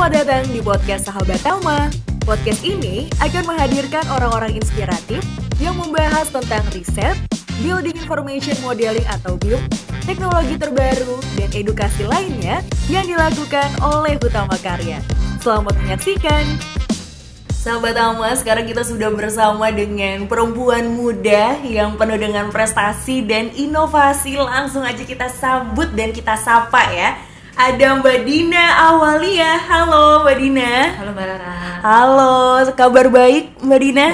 Selamat datang di podcast Sahabat Telma. Podcast ini akan menghadirkan orang-orang inspiratif yang membahas tentang riset, building information modeling atau BIM, teknologi terbaru, dan edukasi lainnya yang dilakukan oleh Hutama Karya. Selamat menyaksikan. Sahabat Telma, sekarang kita sudah bersama dengan perempuan muda yang penuh dengan prestasi dan inovasi. Langsung aja kita sambut dan kita sapa ya. Ada Mbak Dina Awalia. Halo Mbak Dina. Halo Mbak Rara. Halo, kabar baik Mbak Dina?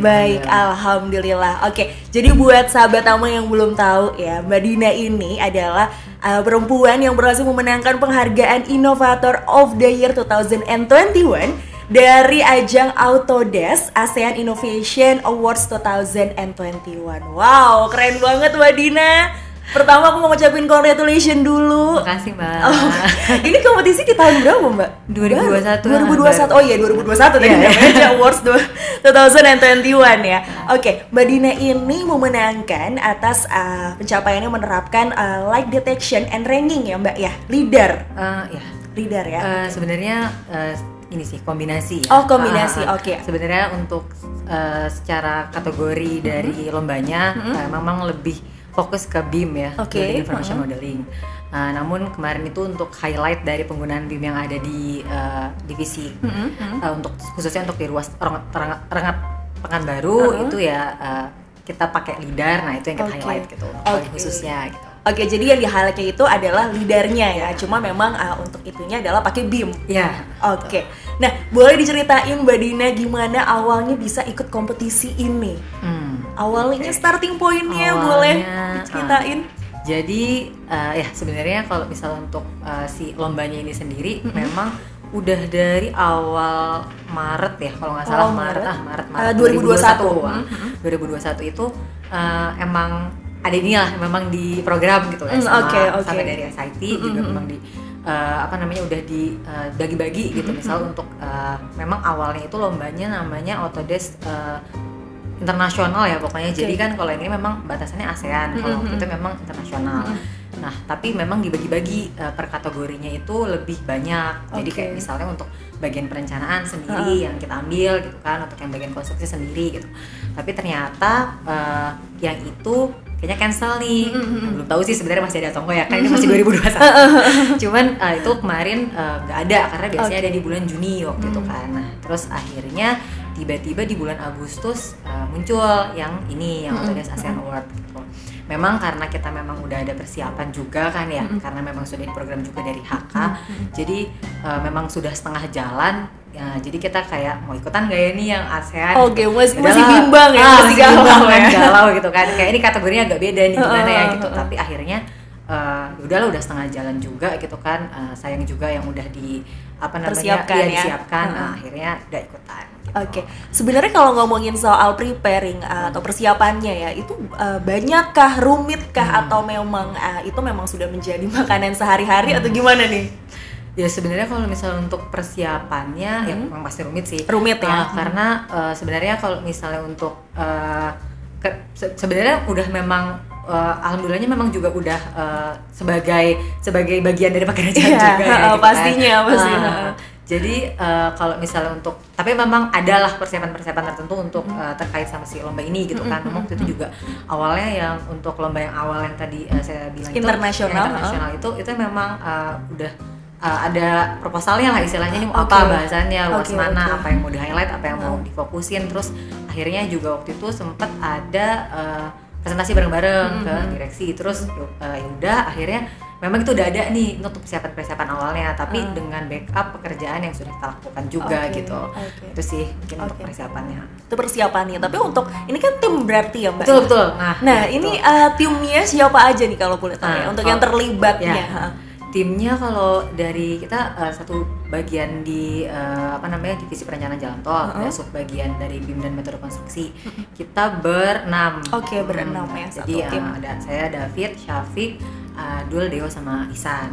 Baik. Alhamdulillah. Oke, jadi buat sahabat Tama yang belum tahu ya, Mbak Dina ini adalah perempuan yang berhasil memenangkan penghargaan Innovator of the Year 2021 dari ajang Autodesk ASEAN Innovation Awards 2021. Wow, keren banget Mbak Dina. Pertama aku mau ngucapin congratulations dulu. Makasih Mbak. Ini kompetisi di tahun berapa Mbak? 2021. 2021. Oh iya 2021 tadi namanya Awards 2021 ya. Oke, Mbak Dina ini memenangkan atas pencapaiannya menerapkan light detection and ranking ya Mbak ya. LiDAR. Ya. LiDAR ya. Sebenarnya ini sih kombinasi ya. Oh kombinasi, oke. Sebenarnya untuk secara kategori dari lombanya memang lebih fokus ke BIM ya, Building Information Modeling. Namun kemarin itu untuk highlight dari penggunaan BIM yang ada di divisi, untuk khususnya untuk di ruas Rengat Pekanbaru itu ya kita pakai LiDAR. Nah itu yang kita highlight gitu, khususnya gitu. Oke, jadi yang di highlightnya itu adalah LiDAR-nya ya. Cuma memang untuk itunya adalah pakai BIM. Ya. Oke. Nah, boleh diceritain Mbak Dina gimana awalnya bisa ikut kompetisi ini? Awalnya starting point-nya boleh diceritain? Jadi ya sebenarnya kalau misalnya untuk si lombanya ini sendiri memang udah dari awal Maret ya kalau nggak salah. Maret 2021. 2021 itu emang ada ini lah memang di program gitu ya sampai dari SIT juga memang di udah dibagi-bagi gitu. Misal untuk memang awalnya itu lombanya namanya Autodesk internasional ya pokoknya. Jadi kan kalau ini memang batasannya ASEAN, kalau kita memang internasional. Nah tapi memang dibagi-bagi per kategorinya itu lebih banyak. Jadi kayak misalnya untuk bagian perencanaan sendiri yang kita ambil gitu kan, untuk yang bagian konstruksi sendiri gitu. Tapi ternyata yang itu kayaknya cancel nih. Belum tahu sih sebenarnya masih ada atau enggak ya, kan ini masih 2021. Cuman itu kemarin nggak ada karena biasanya ada di bulan Juni waktu itu kan. Nah terus akhirnya tiba-tiba di bulan Agustus muncul yang ini yang Autodesk ASEAN Award gitu. Memang karena kita memang udah ada persiapan juga kan ya, karena memang sudah diprogram juga dari HK. Jadi memang sudah setengah jalan. Ya, jadi kita kayak mau ikutan gak ya nih yang ASEAN? Masih bimbang ya, masih galau gitu kan. Kayak ini kategorinya agak beda nih gimana ya gitu. Tapi akhirnya udahlah udah setengah jalan juga gitu kan. Sayang juga yang udah disiapkan. Akhirnya udah ikutan. Oke. Sebenarnya kalau ngomongin soal preparing atau persiapannya ya, itu banyakkah, rumitkah atau memang itu memang sudah menjadi makanan sehari-hari atau gimana nih? Ya sebenarnya kalau misalnya untuk persiapannya ya memang pasti rumit sih. Rumit ya. Karena sebenarnya kalau misalnya untuk sebenarnya udah memang alhamdulillahnya memang juga udah sebagai bagian dari pekerjaan juga ya, gitu pastinya. Jadi kalau misalnya untuk, tapi memang adalah persiapan-persiapan tertentu untuk terkait sama si lomba ini gitu kan. Waktu itu juga awalnya yang untuk lomba yang awal yang tadi saya bilang internasional itu memang udah ada proposalnya lah istilahnya, ini mau apa bahasannya, luas mana, apa yang mau di-highlight, apa yang mau difokusin. Terus akhirnya juga waktu itu sempat ada presentasi bareng-bareng ke direksi. Terus ya udah akhirnya memang itu udah ada nih untuk persiapan awalnya, tapi dengan backup pekerjaan yang sudah kita lakukan juga gitu. Itu sih mungkin untuk persiapannya. Itu persiapannya. Tapi untuk ini kan tim berarti ya Mbak? Betul. Nah ini timnya siapa aja nih kalau boleh tahu ya, untuk yang terlibatnya? Ya. Timnya kalau dari kita satu bagian di divisi perencanaan jalan tol, ada subbagian dari BIM dan metode konstruksi. Kita berenam. Berenam ya. Jadi ada saya, David, Syafiq, Dul, Deo sama Isan.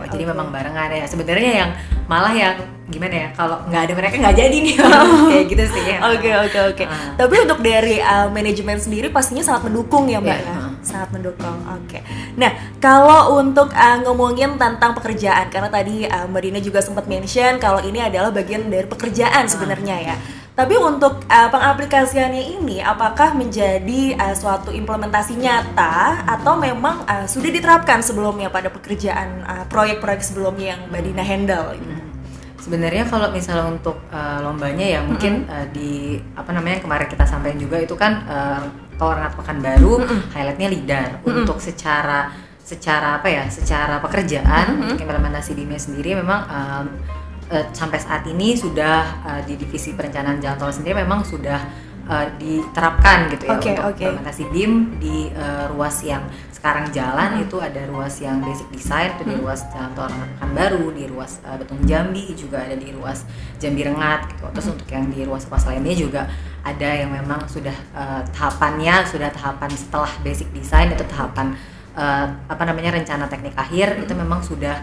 Jadi memang barengan ya. Sebenarnya yang malah yang gimana ya, kalau nggak ada mereka nggak jadi nih kayak gitu sih. Oke. Tapi untuk dari manajemen sendiri pastinya sangat mendukung ya Mbak. Sangat mendukung. Oke. Nah, kalau untuk ngomongin tentang pekerjaan, karena tadi Mbak Dina juga sempat mention kalau ini adalah bagian dari pekerjaan sebenarnya ya. Tapi untuk pengaplikasiannya ini, apakah menjadi suatu implementasi nyata atau memang sudah diterapkan sebelumnya pada pekerjaan proyek-proyek sebelumnya yang Mbak Dina handle? Sebenarnya kalau misalnya untuk lombanya ya mungkin di kemarin kita sampaikan juga itu kan kalau Rengat Pekanbaru highlightnya LIDAR untuk secara pekerjaan untuk implementasi BIM-nya sendiri memang sampai saat ini sudah di divisi perencanaan jalan tol sendiri memang sudah diterapkan gitu ya untuk implementasi BIM di ruas yang sekarang jalan itu ada ruas yang basic design itu di ruas jalan tol Pekanbaru, di ruas Betung Jambi juga ada di ruas Jambi Rengat gitu. Terus untuk yang di ruas-ruas lainnya juga ada yang memang sudah tahapan setelah basic design itu tahapan rencana teknik akhir itu memang sudah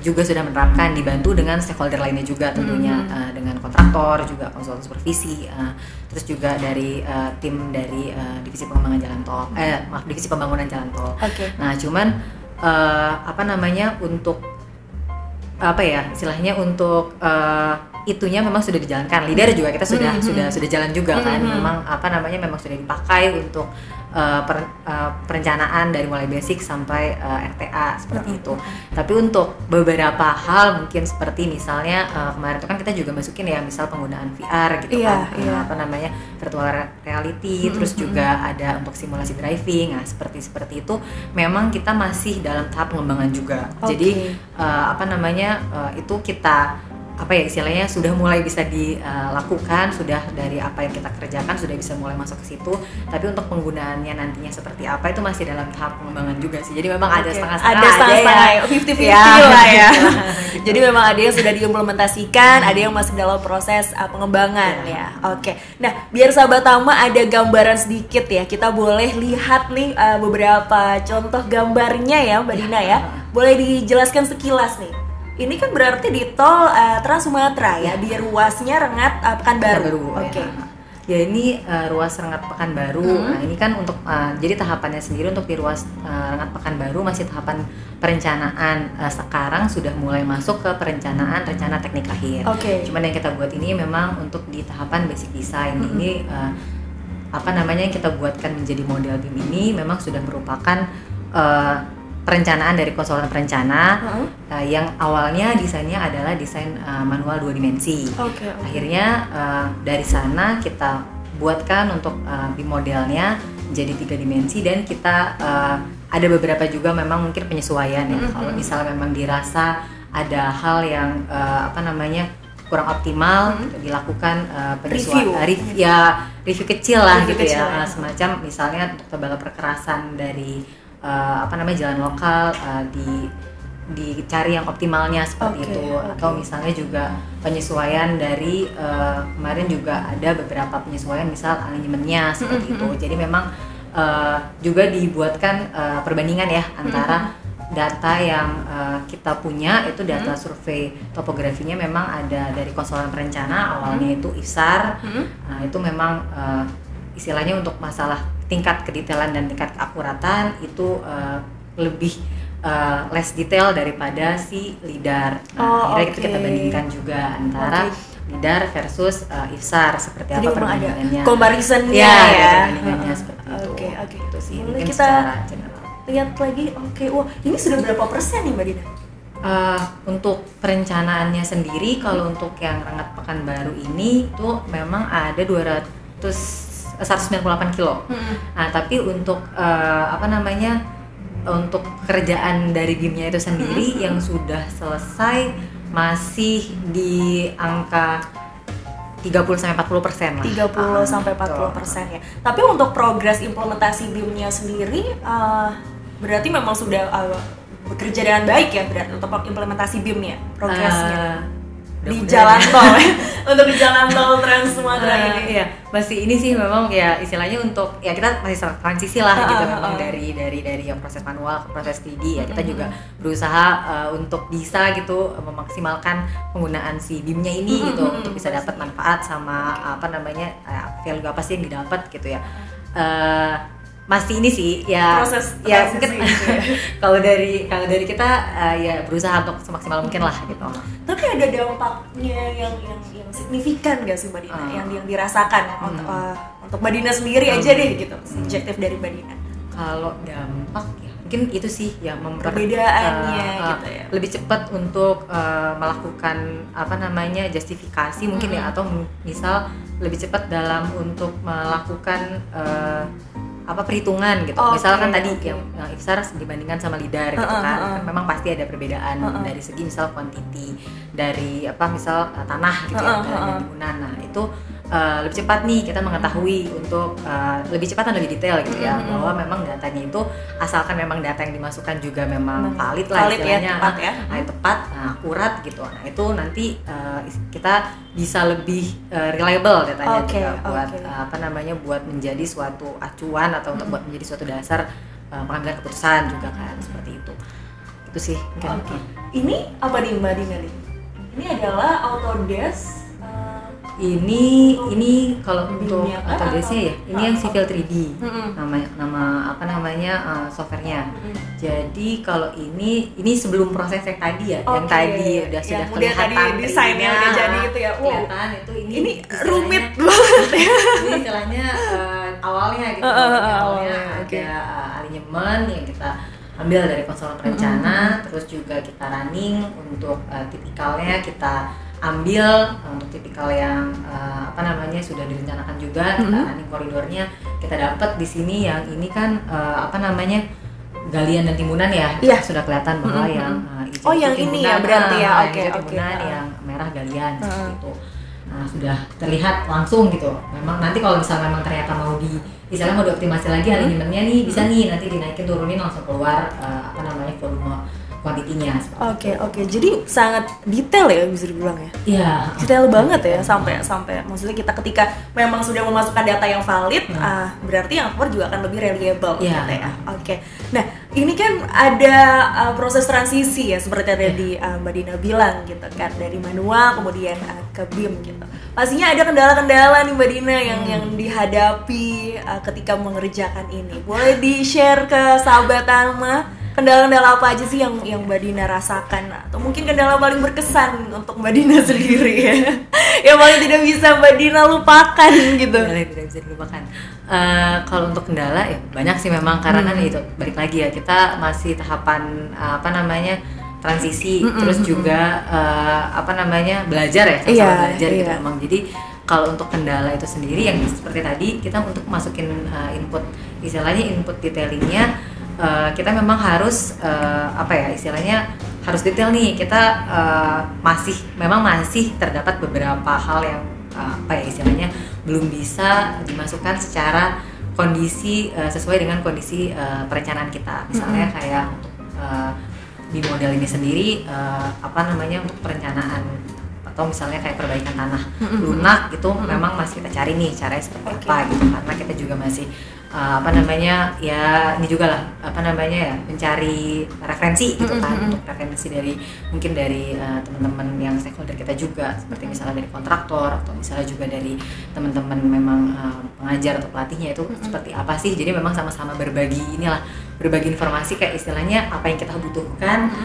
menerapkan dibantu dengan stakeholder lainnya juga tentunya dengan kontraktor juga konsultan supervisi terus juga dari tim dari divisi pengembangan jalan tol divisi pembangunan jalan tol. Nah cuman untuk untuk itunya memang sudah dijalankan. LIDAR juga kita sudah jalan juga kan. Memang memang sudah dipakai untuk perencanaan dari mulai basic sampai RTA seperti itu. Tapi untuk beberapa hal mungkin seperti misalnya kemarin itu kan kita juga masukin ya misal penggunaan VR gitu virtual reality, terus juga ada untuk simulasi driving. Nah, seperti itu memang kita masih dalam tahap pengembangan juga. Jadi itu kita istilahnya sudah mulai bisa dilakukan, sudah dari apa yang kita kerjakan sudah bisa mulai masuk ke situ. Tapi untuk penggunaannya nantinya seperti apa itu masih dalam tahap pengembangan juga sih. Jadi memang ada setengah-setengah, 50-50 lah ya. Jadi memang ada yang sudah diimplementasikan, ada yang masih dalam proses pengembangan ya. Nah, biar sahabat Tama ada gambaran sedikit ya. Kita boleh lihat nih beberapa contoh gambarnya ya Mbak Dina ya. Boleh dijelaskan sekilas nih. Ini kan berarti di tol Trans Sumatera ya, di ruasnya Rengat Pekanbaru. Ya ini ruas Rengat Pekanbaru. Nah ini kan untuk jadi tahapannya sendiri untuk di ruas Rengat Pekanbaru masih tahapan perencanaan. Sekarang sudah mulai masuk ke perencanaan rencana teknik akhir. Cuman yang kita buat ini memang untuk di tahapan basic design. Ini yang kita buatkan menjadi model BIM ini memang sudah merupakan perencanaan dari konsultan perencana yang awalnya desainnya adalah desain manual 2 dimensi. Akhirnya dari sana kita buatkan untuk BIM modelnya jadi 3 dimensi dan kita ada beberapa juga memang mungkin penyesuaian ya. Kalau misalnya memang dirasa ada hal yang kurang optimal dilakukan penyesuaian review kecil lah gitu ya. Semacam misalnya untuk tebal perkerasan dari jalan lokal dicari yang optimalnya seperti itu. Atau misalnya juga penyesuaian dari kemarin juga ada beberapa penyesuaian misal alignmentnya seperti itu. Jadi memang juga dibuatkan perbandingan ya antara data yang kita punya itu data survei topografinya memang ada dari konsultan perencana awalnya itu IFSAR. Nah itu memang istilahnya untuk masalah tingkat kedetailan dan tingkat keakuratan itu lebih less detail daripada si LIDAR. Akhirnya kita bandingkan juga antara LIDAR versus IFSAR seperti apa perbandingannya. Comparisonnya ya. Perbandingannya seperti itu. Itu sih mungkin kita secara general. Lihat lagi. Wah, ini sudah berapa persen nih Mbak Dina? Untuk perencanaannya sendiri kalau untuk yang Rengat Pekanbaru ini tuh memang ada 198 kilo. Nah, tapi untuk untuk pekerjaan dari BIM-nya itu sendiri yang sudah selesai masih di angka 30-40% lah. 30-40% ya. Tapi untuk progres implementasi BIM-nya sendiri berarti memang sudah bekerja dengan baik ya berarti untuk implementasi BIM-nya progresnya. Di jalan tol untuk di jalan tol Trans Sumatera ini ya masih ini sih memang ya istilahnya untuk ya kita masih transisi lah gitu memang dari yang proses manual ke proses 3D ya kita juga berusaha untuk bisa gitu memaksimalkan penggunaan si BIM-nya ini gitu untuk bisa dapat manfaat sama value apa sih yang didapat gitu ya. masih ini sih ya proses ya mungkin gitu ya. kalau dari kita ya berusaha untuk semaksimal mungkin lah gitu. Tapi ada dampaknya yang signifikan nggak sih Mbak Dina yang dirasakan untuk Mbak Dina sendiri aja deh gitu, subjektif dari Mbak Dina? Kalau dampak ya mungkin itu sih ya perbedaannya gitu ya, lebih cepat untuk melakukan apa namanya justifikasi mungkin ya, atau misal lebih cepat dalam untuk melakukan perhitungan gitu. Misalkan tadi yang ifsar dibandingkan sama lidar gitu kan, memang pasti ada perbedaan dari segi misal quantity dari misal tanah gitu ya, dan bangunan. Nah itu lebih cepat nih kita mengetahui untuk lebih cepat dan lebih detail gitu ya, bahwa memang datanya itu asalkan memang data yang dimasukkan juga memang valid lah istilahnya, tepat, akurat gitu. Nah itu nanti kita bisa lebih reliable datanya juga buat buat menjadi suatu acuan atau untuk buat menjadi suatu dasar pengambilan keputusan juga kan, seperti itu sih. Ini apa nih Mbak Dina nih? Ini adalah Autodesk. Ini kalau untuk Autodesk-nya ya, ini yang Civil 3D nama softwarenya. Jadi kalau ini sebelum proses yang tadi ya, yang tadi sudah kelihatan tadi desainnya udah jadi gitu ya. Kelihatan itu ini rumit banget ya. Ini istilahnya awalnya gitu. Awalnya ada alinyemen yang kita ambil dari konsultan perencana, terus juga kita running untuk tipikalnya kita ambil untuk tipikal yang sudah direncanakan juga, kita running koridornya kita dapat di sini. Yang ini kan galian dan timbunan ya, sudah kelihatan bahwa yang hijau yang timbunan, ini ya berarti ya, timbunan, yang merah galian seperti itu. Nah sudah terlihat langsung gitu. Memang nanti kalau misalnya memang ternyata mau dioptimasi lagi alinyemennya nih, bisa nih nanti dinaikin turunin langsung keluar volume kuantitinya. Oke. Jadi sangat detail ya bisa dibilang ya. Iya. Detail banget ya, sampai maksudnya kita ketika memang sudah memasukkan data yang valid, berarti yang keluar juga akan lebih reliable gitu ya. Oke. Nah, ini kan ada proses transisi ya seperti tadi Mbak Dina bilang gitu kan, dari manual kemudian ke BIM gitu. Pastinya ada kendala-kendala nih Mbak Dina yang dihadapi ketika mengerjakan ini. Boleh di-share ke sahabat Alma? Kendala-kendala apa aja sih yang Mbak Dina rasakan, atau mungkin kendala paling berkesan untuk Mbak Dina sendiri ya, yang paling tidak bisa Mbak Dina lupakan gitu? Tidak bisa dilupakan. Kalau untuk kendala ya banyak sih memang, karena kan itu balik lagi ya, kita masih tahapan transisi, terus juga belajar ya, belajar gitu memang. Jadi kalau untuk kendala itu sendiri yang seperti tadi, kita untuk masukin input detailingnya, kita memang harus harus detail nih. Kita masih terdapat beberapa hal yang belum bisa dimasukkan secara kondisi sesuai dengan kondisi perencanaan kita. Misalnya kayak untuk di model ini sendiri untuk perencanaan atau misalnya kayak perbaikan tanah lunak gitu, memang masih kita cari nih caranya seperti apa gitu, karena kita juga masih ini juga lah mencari referensi gitu kan, untuk referensi dari mungkin dari teman-teman yang stakeholder kita juga, seperti misalnya dari kontraktor atau misalnya juga dari teman-teman memang pengajar atau pelatihnya itu seperti apa sih. Jadi memang sama-sama berbagi informasi kayak istilahnya apa yang kita butuhkan,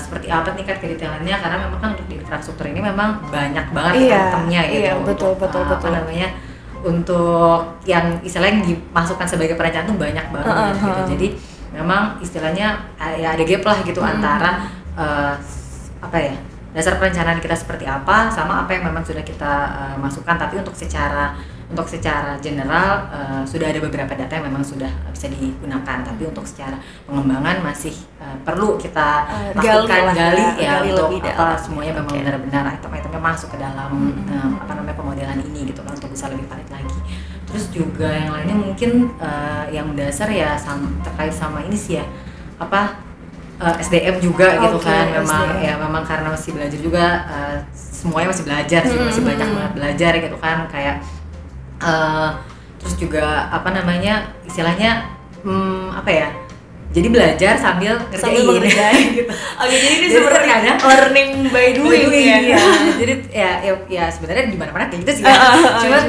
seperti apa tingkat kedetailannya, karena memang kan untuk di infrastruktur ini memang banyak banget itemnya gitu. Iya, betul. Untuk yang istilahnya yang dimasukkan sebagai perencanaan tuh banyak banget gitu. Jadi memang istilahnya ya ada gap lah gitu antara dasar perencanaan kita seperti apa sama apa yang memang sudah kita masukkan. Tapi untuk secara general sudah ada beberapa data yang memang sudah bisa digunakan, tapi untuk secara pengembangan masih perlu kita lakukan gali untuk semuanya memang benar-benar item-itemnya masuk ke dalam pemodelan ini gitu kan, untuk bisa lebih valid lagi. Terus juga yang lainnya mungkin yang mendasar ya terkait sama ini sih ya SDM juga gitu kan. Memang karena masih belajar juga, semuanya masih belajar sih, masih banyak banget belajar gitu kan, kayak terus juga istilahnya jadi belajar sambil ngerjain gitu. Jadi ini sebenarnya learning by doing ya. Jadi ya sebenarnya di mana-mana kayak gitu sih. Cuman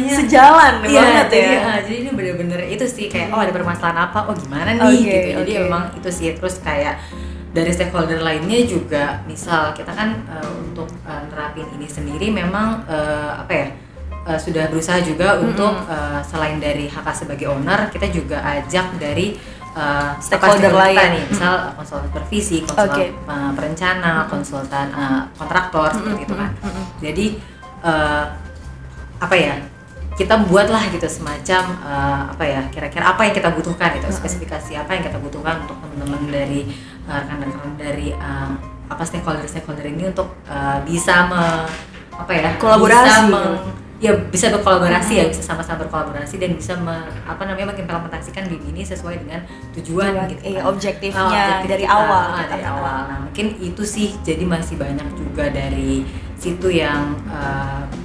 sejalan banget ya. Jadi ini benar-benar itu itu sih kayak ada permasalahan apa, gimana nih gitu. Jadi memang itu sih. Terus kayak dari stakeholder lainnya juga, misal kita kan untuk nerapin ini sendiri memang sudah berusaha juga untuk selain dari HK sebagai owner, kita juga ajak dari stakeholder lain nih, misal konsultan supervisi, konsultan perencana, konsultan kontraktor seperti itu kan. Jadi kita buatlah gitu semacam kira-kira apa yang kita butuhkan gitu, spesifikasi apa yang kita butuhkan untuk teman-teman dari rekan-rekan dari stakeholder ini untuk bisa kolaborasi, bisa berkolaborasi ya, bisa sama-sama berkolaborasi dan bisa mengimplementasikan BIM ini sesuai dengan tujuan gitu kan. Objektifnya dari awal. Nah, mungkin itu sih, jadi masih banyak juga dari situ yang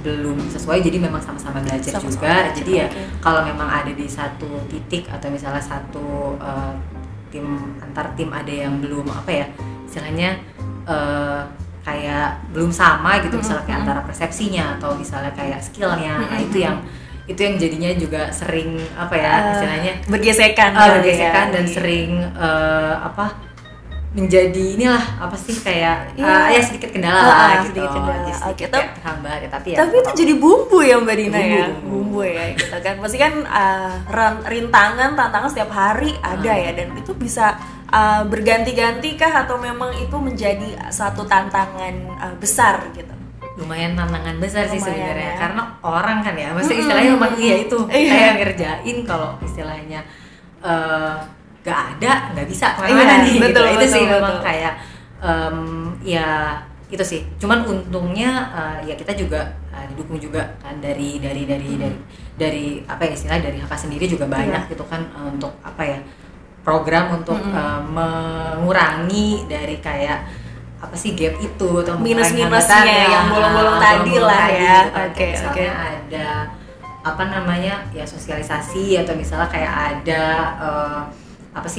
belum sesuai, jadi memang sama-sama belajar juga. Jadi ya kalau memang ada di satu titik atau misalnya satu antar tim ada yang belum istilahnya kayak belum sama gitu, misalnya kayak antara persepsinya atau misalnya kayak skillnya, nah itu yang jadinya juga sering istilahnya bergesekan dan sering menjadi sedikit kendala gitu. Terhambat ya, tapi itu jadi bumbu ya Mbak Dina bumbu ya gitu kan. Pasti kan tantangan setiap hari ada ya, dan itu bisa berganti-ganti kah atau memang itu menjadi satu tantangan besar gitu? Lumayan tantangan besar sih sebenarnya, karena orang kan ya, maksudnya istilahnya memang itu kayak ngerjain kalau istilahnya nggak bisa kemana-mana nih betul, gitu. Itu sih memang kayak itu sih. Cuman untungnya ya kita juga didukung juga kan dari istilahnya dari HK sendiri juga banyak gitu kan, untuk program untuk mengurangi dari kayak gap itu atau minus-minusnya yang bolong-bolong tadi lah ya. Oke. Ada sosialisasi atau misalnya kayak ada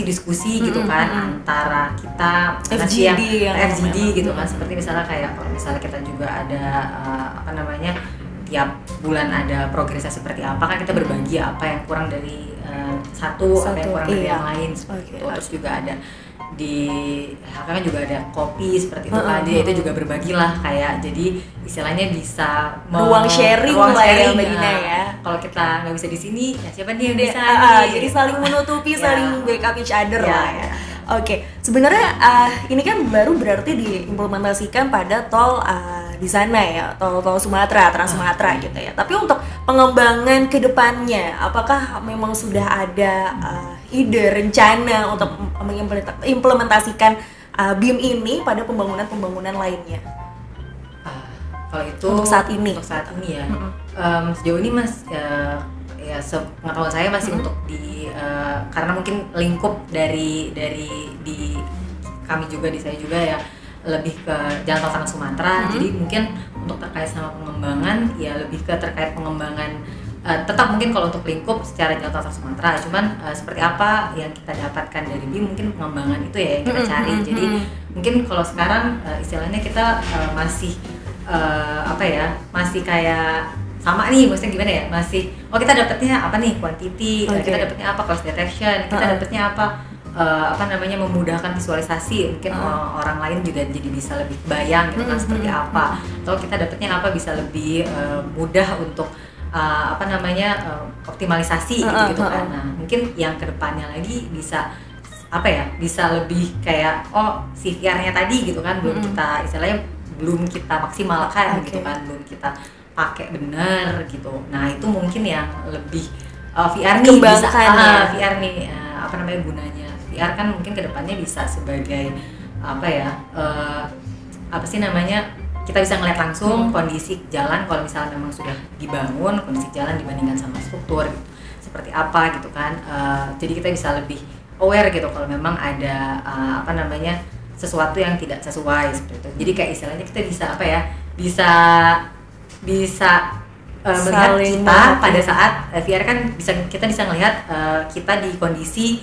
diskusi gitu kan antara kita FGD gitu kan, seperti misalnya kayak kalau misalnya kita juga ada tiap bulan ada progresnya seperti apa kan, kita berbagi apa yang kurang dari satu apa yang kurang dari yang lain seperti itu. Terus juga ada di HK kan juga ada kopi seperti itu kan, itu juga berbagilah kayak, jadi istilahnya bisa ruang sharing ya Mbak Dina ya. Kalau kita nggak bisa di sini, ya siapa nih yang bisa? Jadi saling menutupi, saling backup each other lah ya. Oke, sebenarnya ini kan baru berarti diimplementasikan pada tol di sana ya, tol Sumatera, Trans Sumatera gitu ya. Tapi untuk pengembangan ke depannya, apakah memang sudah ada ide, rencana untuk mengimplementasikan BIM ini pada pembangunan lainnya? Kalau itu untuk saat ini ya, sejauh ini pengetahuan saya masih untuk karena mungkin lingkup dari di kami juga, di saya juga ya, lebih ke Jalan Tol Trans Sumatera. Jadi mungkin untuk terkait sama pengembangan ya lebih ke terkait pengembangan, tetap mungkin kalau untuk lingkup secara Jalan Tol Trans Sumatera, cuman seperti apa yang kita dapatkan dari BIM, mungkin pengembangan itu ya yang kita cari. Jadi mungkin kalau sekarang istilahnya kita masih masih kayak sama nih, maksudnya gimana ya, masih kita dapatnya apa nih, quantity, kita dapatnya apa, cost detection, kita dapatnya apa, memudahkan visualisasi, mungkin orang lain juga jadi bisa lebih bayang gitu kan seperti apa, atau kita dapatnya apa, bisa lebih mudah untuk optimalisasi gitu kan. Nah mungkin yang kedepannya lagi bisa bisa lebih kayak CVR-nya tadi gitu kan, belum kita istilahnya belum kita maksimalkan gitu kan, belum kita pakai benar gitu. Nah itu mungkin yang lebih VR nih bisa VR nih gunanya. VR kan mungkin kedepannya bisa sebagai kita bisa ngeliat langsung kondisi jalan kalau misalnya memang sudah dibangun, kondisi jalan dibandingkan sama struktur gitu, seperti apa gitu kan. Jadi kita bisa lebih aware gitu kalau memang ada sesuatu yang tidak sesuai seperti itu. Jadi kayak istilahnya kita bisa melihat kita pada saat VR kan kita bisa melihat kita di kondisi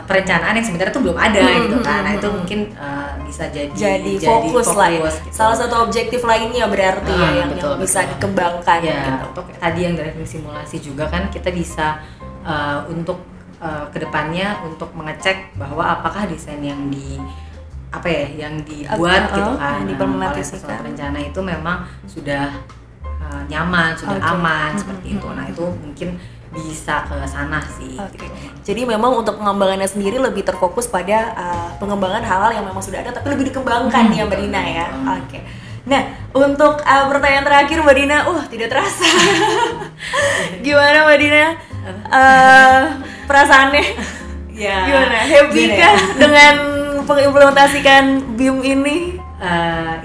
perencanaan yang sebenarnya tuh belum ada gitu kan. Nah itu mungkin bisa jadi fokus lah ya. Gitu. Salah satu objektif lainnya berarti yang bisa dikembangkan ya, gitu. Untuk tadi yang dari simulasi juga kan kita bisa untuk kedepannya untuk mengecek bahwa apakah desain yang dibuat gitu kan oleh pesawat rencana itu memang sudah nyaman, sudah aman seperti itu. Nah itu mungkin bisa ke sana sih. Gitu. Jadi memang untuk pengembangannya sendiri lebih terfokus pada pengembangan hal-hal yang memang sudah ada tapi lebih dikembangkan ya Mbak Dina ya. Oke. Nah untuk pertanyaan terakhir Mbak Dina, tidak terasa. Gimana Mbak Dina? Perasaannya? Gimana? Happy kah dengan mengimplementasikan BIM ini?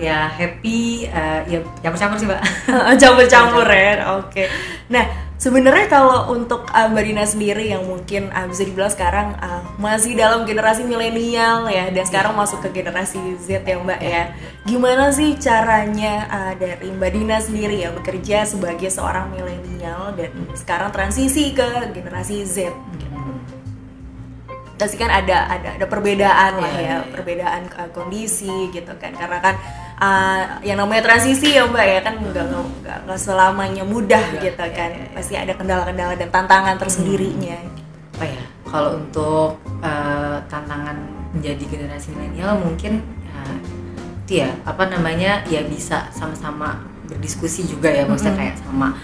Ya happy, ya campur-campur sih Mbak. Campur-campur ya, oke. Nah sebenarnya kalau untuk Mbak Dina sendiri yang mungkin bisa dibilang sekarang masih dalam generasi milenial ya, dan sekarang masuk ke generasi Z ya Mbak ya. Gimana sih caranya dari Mbak Dina sendiri ya bekerja sebagai seorang milenial dan sekarang transisi ke generasi Z? Pasti kan ada perbedaan lah ya, perbedaan kondisi gitu kan, karena kan yang namanya transisi ya Mbak ya kan nggak selamanya mudah gitu kan, pasti ada kendala-kendala dan tantangan tersendirinya. Apa ya, kalau untuk tantangan menjadi generasi milenial mungkin itu ya bisa sama-sama berdiskusi juga ya, maksudnya kayak sama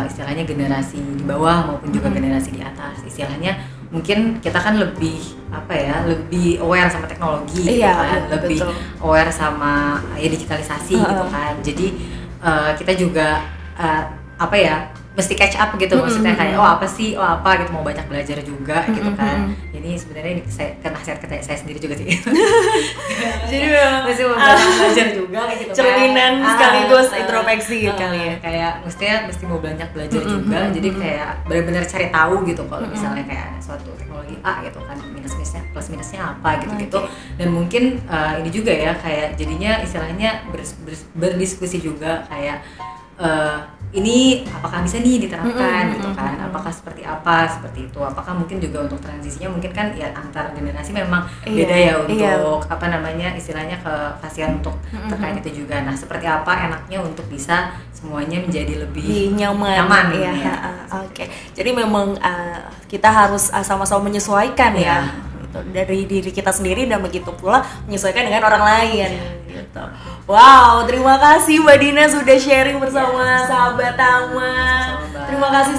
istilahnya generasi di bawah maupun juga generasi di atas. Istilahnya mungkin kita kan lebih aware sama teknologi gitu kan, lebih aware sama digitalisasi gitu kan. Jadi kita juga mesti catch up gitu, maksudnya kayak apa gitu, mau banyak belajar juga gitu kan. Jadi sebenarnya ini nasihat ke saya sendiri juga sih. Jadi mesti mau belajar juga gitu kan. Cerminan sekaligus introspeksi kali ya. Kayak mesti mau banyak belajar juga. Jadi kayak benar-benar cari tahu gitu kalau misalnya kayak ada suatu teknologi A gitu kan, plus minusnya apa gitu. Dan mungkin ini juga ya kayak jadinya istilahnya berdiskusi juga kayak ini apakah bisa nih diterapkan gitu kan, apakah seperti itu, apakah mungkin juga untuk transisinya mungkin kan ya antar generasi memang beda ya untuk istilahnya ke pasien untuk terkait itu juga. Nah seperti apa enaknya untuk bisa semuanya menjadi lebih nyaman ya. Oke. Jadi memang kita harus sama-sama menyesuaikan ya dari diri kita sendiri dan begitu pula menyesuaikan dengan orang lain gitu. Wow, terima kasih Mbak Dina sudah sharing bersama Sahabat Tama. Terima kasih,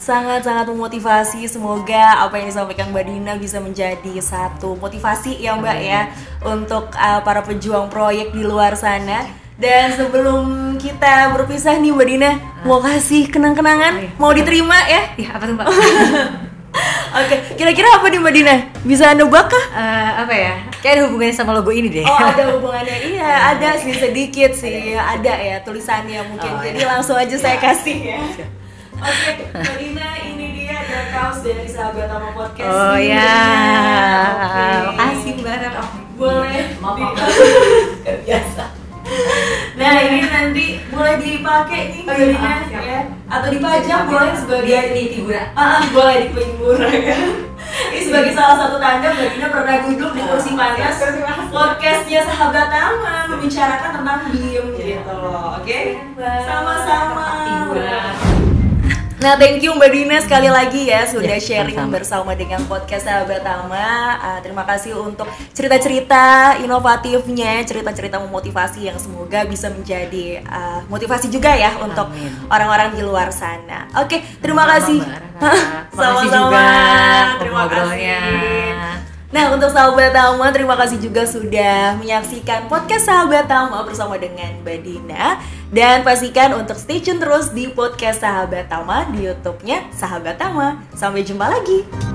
sangat memotivasi. Semoga apa yang disampaikan Mbak Dina bisa menjadi satu motivasi ya Mbak ya untuk para pejuang proyek di luar sana. Dan sebelum kita berpisah nih Mbak Dina, mau kasih kenang-kenangan, mau diterima ya? Iya, apa tuh Mbak? Oke, kira-kira apa nih Mbak Dina? Bisa nebak kah? Kayak ada hubungannya sama logo ini deh. Oh, ada hubungannya. Iya, ada sih sedikit sih. Ada ya tulisannya mungkin. Jadi langsung aja saya kasih ya. Oke, Mbak Dina, ini dia ada kaos dari Sahabat Tama Podcast. Oh ya. Makasih Mbak. Boleh. Biasa. Nah ini nanti boleh dipakai nih Mbak Dina ya, atau dipajang boleh sebagai hiburan. Boleh di hiburan ya. Ini sebagai salah satu tanda Mbak Dina pernah duduk di kursi panas podcastnya Sahabat Tama membicarakan tentang BIM gitu loh. Oke? Sama-sama. Nah, thank you Mbak Dina sekali lagi ya sudah sharing bersama dengan podcast Sahabat Tama. Terima kasih untuk cerita-cerita inovatifnya, cerita-cerita memotivasi yang semoga bisa menjadi motivasi juga ya untuk orang-orang di luar sana. Oke, terima kasih. Sama-sama. Terima kasih. Nah, untuk Sahabat Tama, terima kasih juga sudah menyaksikan podcast Sahabat Tama bersama dengan Mbak Dina. Dan pastikan untuk stay tune terus di podcast Sahabat Tama di YouTube-nya Sahabat Tama. Sampai jumpa lagi.